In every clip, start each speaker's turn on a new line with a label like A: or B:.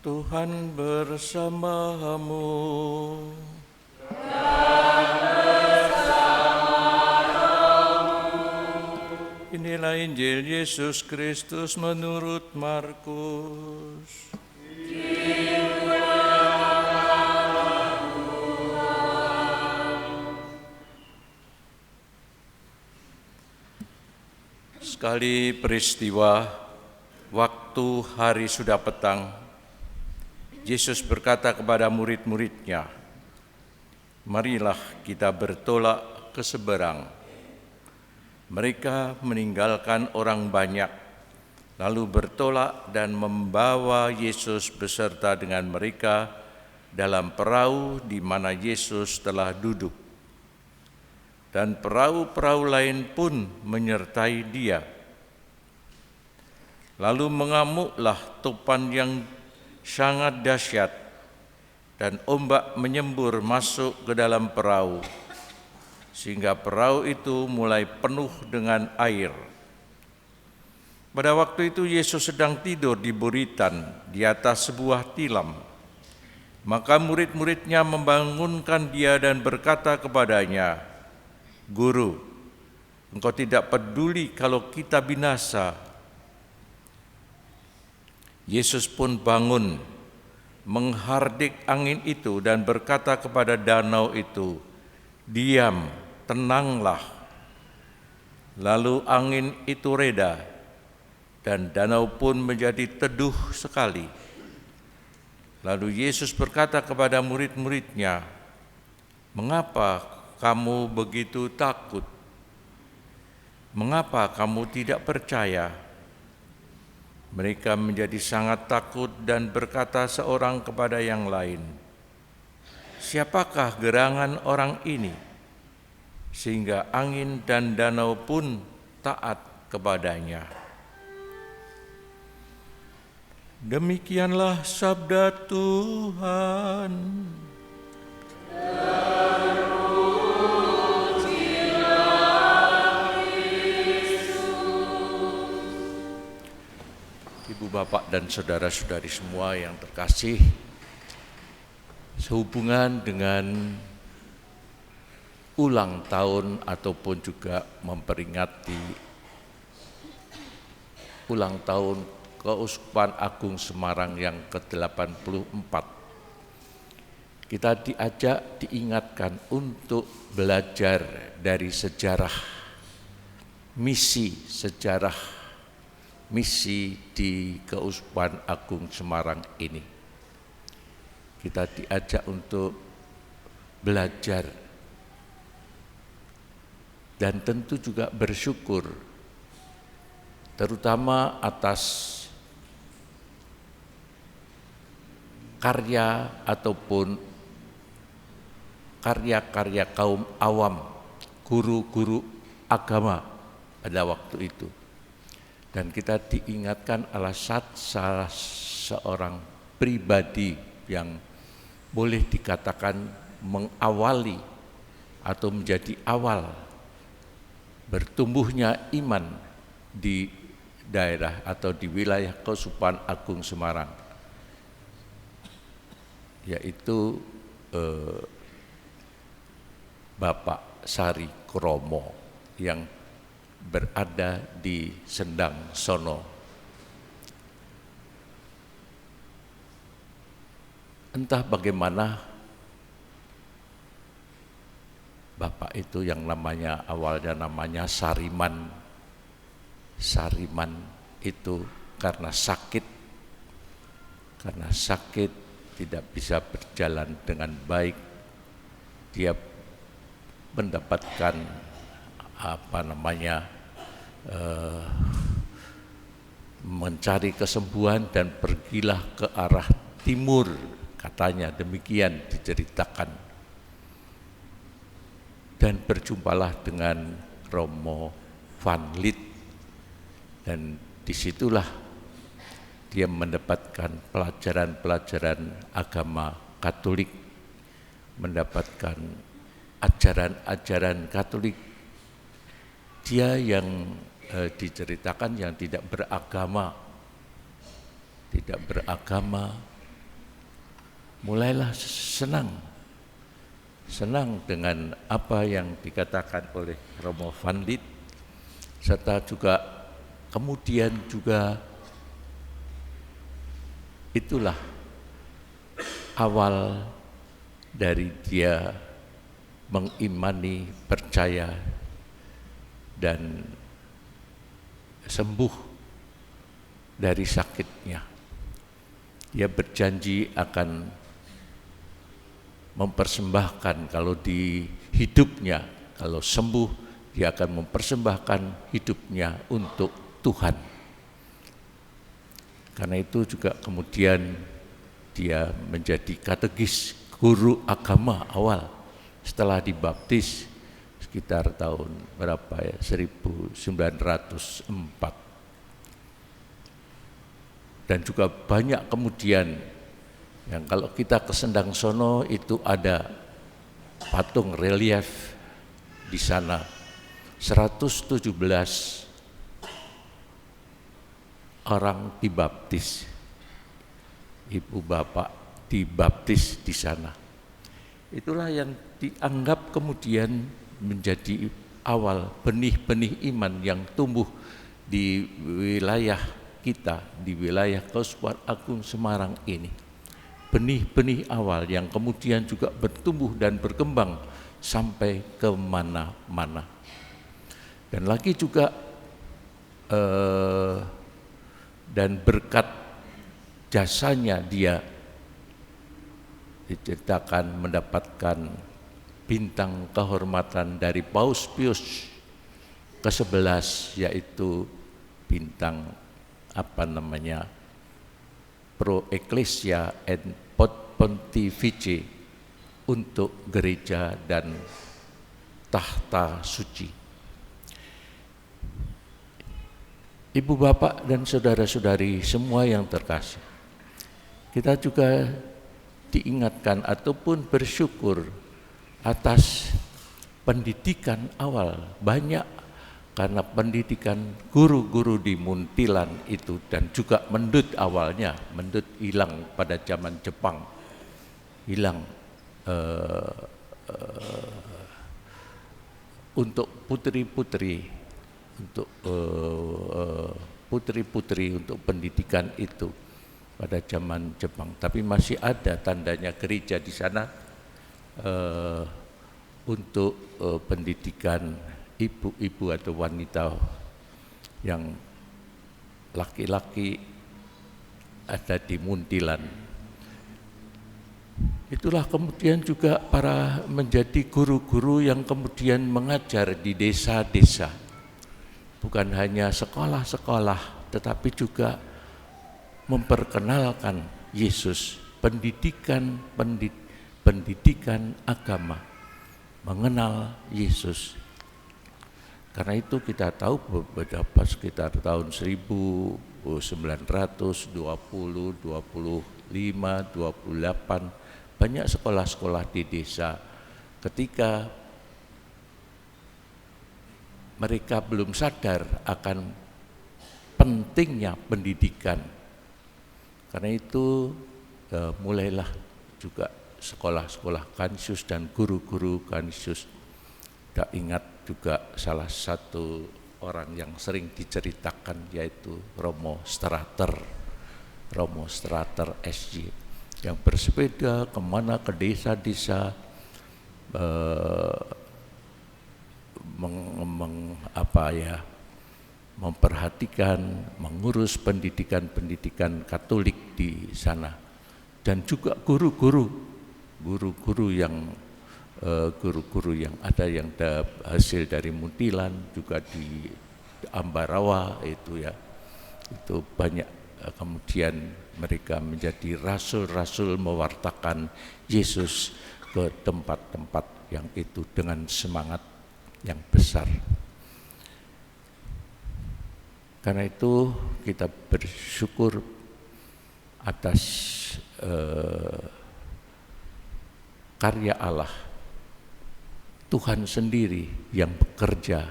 A: Tuhan bersamamu. Inilah Injil Yesus Kristus menurut Markus. Sekali peristiwa, waktu hari sudah petang, Yesus berkata kepada murid-muridnya, "Marilah kita bertolak ke seberang." Mereka meninggalkan orang banyak, lalu bertolak dan membawa Yesus beserta dengan mereka dalam perahu di mana Yesus telah duduk. Dan perahu-perahu lain pun menyertai dia. Lalu mengamuklah topan yang sangat dahsyat, dan ombak menyembur masuk ke dalam perahu, sehingga perahu itu mulai penuh dengan air. Pada waktu itu Yesus sedang tidur di buritan di atas sebuah tilam. Maka murid-muridnya membangunkan dia dan berkata kepadanya, "Guru, engkau tidak peduli kalau kita binasa." Yesus pun bangun, menghardik angin itu dan berkata kepada danau itu, "Diam, tenanglah." Lalu angin itu reda, dan danau pun menjadi teduh sekali. Lalu Yesus berkata kepada murid-muridnya, "Mengapa kamu begitu takut? Mengapa kamu tidak percaya?" Mereka menjadi sangat takut dan berkata seorang kepada yang lain, "Siapakah gerangan orang ini, sehingga angin dan danau pun taat kepadanya?" Demikianlah sabda Tuhan. Ibu, bapak, dan saudara-saudari semua yang terkasih, sehubungan dengan ulang tahun ataupun juga memperingati ulang tahun Keuskupan Agung Semarang yang ke-84, kita diajak, diingatkan untuk belajar dari sejarah misi di Keuskupan Agung Semarang ini. Kita diajak untuk belajar dan tentu juga bersyukur, terutama atas karya ataupun karya-karya kaum awam, guru-guru agama pada waktu itu. Dan kita diingatkan salah seorang pribadi yang boleh dikatakan mengawali atau menjadi awal bertumbuhnya iman di daerah atau di wilayah Keuskupan Agung Semarang, yaitu Bapak Sari Kromo yang berada di Sendang sono. Entah bagaimana Bapak itu yang awalnya namanya Sariman itu karena sakit tidak bisa berjalan dengan baik, dia mendapatkan mencari kesembuhan dan pergilah ke arah timur, katanya demikian diceritakan, dan berjumpalah dengan Romo Van Lith, dan disitulah dia mendapatkan pelajaran-pelajaran agama Katolik, mendapatkan ajaran-ajaran Katolik. Dia yang diceritakan yang tidak beragama, mulailah senang dengan apa yang dikatakan oleh Romo Van Lith, serta juga kemudian juga itulah awal dari dia mengimani, percaya, dan sembuh dari sakitnya. Dia berjanji akan mempersembahkan, kalau di hidupnya, kalau sembuh, dia akan mempersembahkan hidupnya untuk Tuhan. Karena itu juga kemudian dia menjadi katekis, guru agama awal setelah dibaptis sekitar tahun berapa ya, 1904. Dan juga banyak kemudian yang kalau kita ke Sendang Sono itu ada patung relief di sana, 117 orang dibaptis, ibu bapak dibaptis di sana. Itulah yang dianggap kemudian menjadi awal benih-benih iman yang tumbuh di wilayah kita, di wilayah Keuskupan Agung Semarang ini. Benih-benih awal yang kemudian juga bertumbuh dan berkembang sampai ke mana-mana. Dan lagi juga dan berkat jasanya dia diceritakan mendapatkan bintang kehormatan dari Paus Pius ke-11, yaitu bintang Pro Ecclesia et Pontifice untuk gereja dan tahta suci. Ibu bapak dan saudara-saudari semua yang terkasih, kita juga diingatkan ataupun bersyukur atas pendidikan awal banyak, karena pendidikan guru-guru di Muntilan itu, dan juga Mendut awalnya, Mendut hilang pada zaman Jepang, hilang untuk putri-putri, untuk putri-putri untuk pendidikan itu pada zaman Jepang. Tapi masih ada tandanya gereja di sana untuk pendidikan ibu-ibu atau wanita yang laki-laki ada di Muntilan. Itulah kemudian juga para menjadi guru-guru yang kemudian mengajar di desa-desa. Bukan hanya sekolah-sekolah, tetapi juga memperkenalkan Yesus, pendidikan agama, mengenal Yesus. Karena itu kita tahu beberapa sekitar tahun 1920, 25, 28 banyak sekolah-sekolah di desa. Ketika mereka belum sadar akan pentingnya pendidikan, karena itu mulailah juga sekolah-sekolah Kanisius dan guru-guru Kanisius. Tidak ingat juga salah satu orang yang sering diceritakan, yaitu Romo Strater SJ, yang bersepeda kemana ke desa-desa memperhatikan, mengurus pendidikan Katolik di sana. Dan juga guru-guru yang ada yang hasil dari Muntilan, juga di Ambarawa itu ya, itu banyak. Kemudian mereka menjadi rasul-rasul mewartakan Yesus ke tempat-tempat yang itu dengan semangat yang besar. Karena itu kita bersyukur atas karya Allah, Tuhan sendiri yang bekerja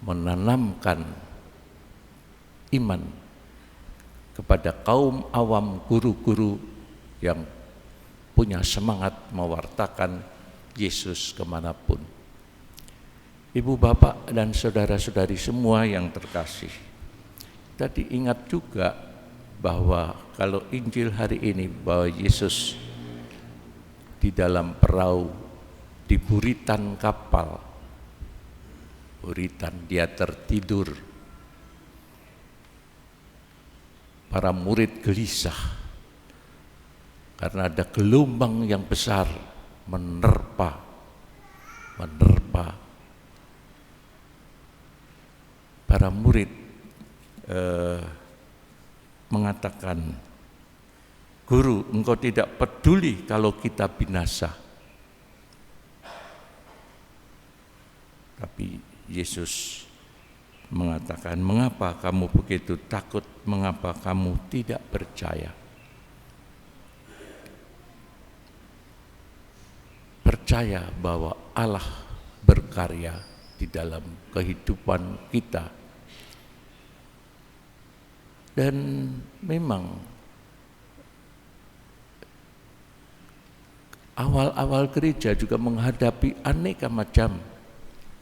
A: menanamkan iman kepada kaum awam, guru-guru yang punya semangat mewartakan Yesus kemanapun. Ibu, bapak, dan saudara-saudari semua yang terkasih, tadi ingat juga bahwa kalau Injil hari ini bahwa Yesus di dalam perahu di buritan kapal, buritan dia tertidur, para murid gelisah karena ada gelombang yang besar menerpa. Para murid mengatakan, "Guru, engkau tidak peduli kalau kita binasa." Tapi Yesus mengatakan, "Mengapa kamu begitu takut? Mengapa kamu tidak percaya?" Percaya bahwa Allah berkarya di dalam kehidupan kita. Dan memang awal-awal gereja juga menghadapi aneka macam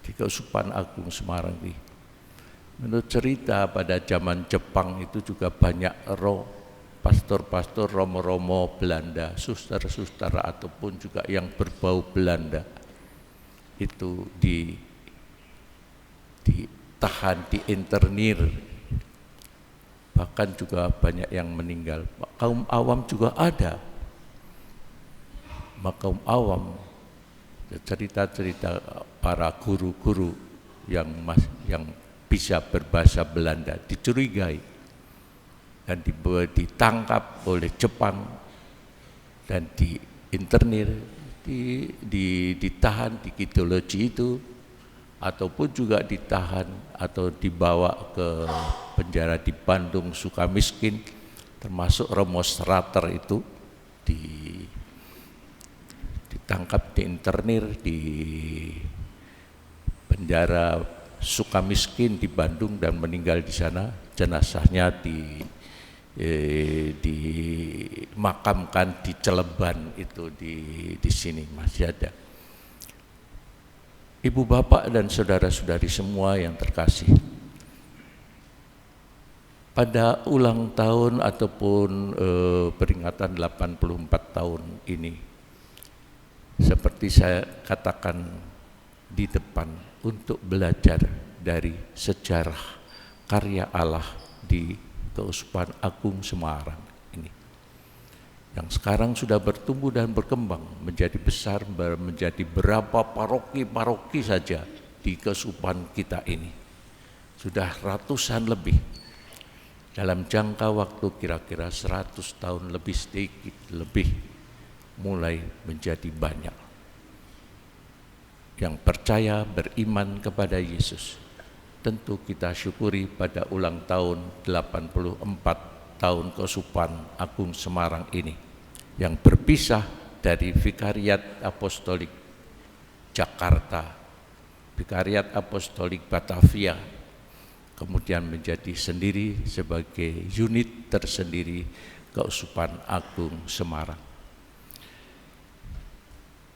A: di Keuskupan Agung Semarang ini. Menurut cerita pada zaman Jepang itu juga banyak pastor-pastor romo-romo Belanda, suster-suster ataupun juga yang berbau Belanda itu ditahan, diinternir, bahkan juga banyak yang meninggal. Kaum awam juga ada. Kaum awam, cerita-cerita para guru-guru yang bisa berbahasa Belanda dicurigai dan ditangkap oleh Jepang dan diinternir, ditahan di Kidologi itu, ataupun juga ditahan atau dibawa ke penjara di Bandung Sukamiskin, termasuk Romo Strater itu ditangkap, diinternir di penjara Sukamiskin di Bandung dan meninggal di sana. Jenazahnya dimakamkan di Celeban itu di sini masih ada. Ibu, bapak, dan saudara-saudari semua yang terkasih, pada ulang tahun ataupun peringatan 84 tahun ini, seperti saya katakan di depan, untuk belajar dari sejarah karya Allah di Keuskupan Agung Semarang ini, yang sekarang sudah bertumbuh dan berkembang menjadi besar, menjadi berapa paroki-paroki saja di Keuskupan kita ini, sudah ratusan lebih. Dalam jangka waktu kira-kira 100 tahun lebih, sedikit lebih, mulai menjadi banyak yang percaya, beriman kepada Yesus. Tentu kita syukuri pada ulang tahun 84 tahun Keuskupan Agung Semarang ini, yang berpisah dari Vikariat Apostolik Jakarta, Vikariat Apostolik Batavia, kemudian menjadi sendiri sebagai unit tersendiri Keuskupan Agung Semarang.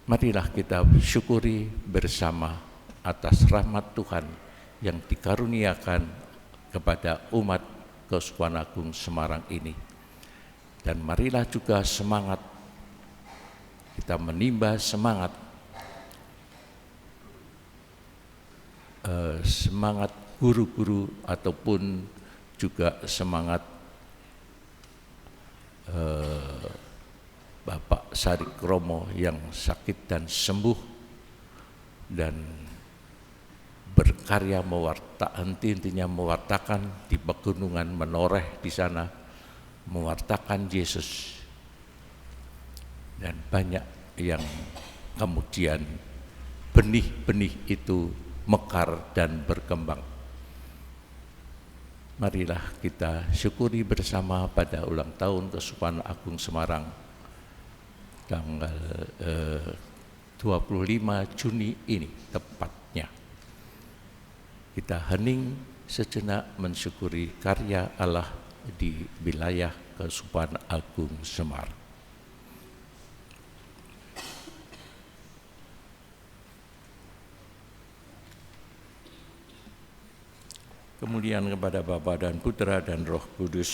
A: Marilah kita syukuri bersama atas rahmat Tuhan yang dikaruniakan kepada umat Keuskupan Agung Semarang ini. Dan marilah juga kita menimba semangat guru-guru ataupun juga semangat Bapak Sarik Romo yang sakit dan sembuh dan berkarya intinya mewartakan di pegunungan Menoreh di sana, mewartakan Yesus, dan banyak yang kemudian benih-benih itu mekar dan berkembang. Marilah kita syukuri bersama pada ulang tahun Keuskupan Agung Semarang tanggal 25 Juni ini tepatnya. Kita hening sejenak mensyukuri karya Allah di wilayah Keuskupan Agung Semar. Kemudian kepada Bapa dan Putra dan Roh Kudus.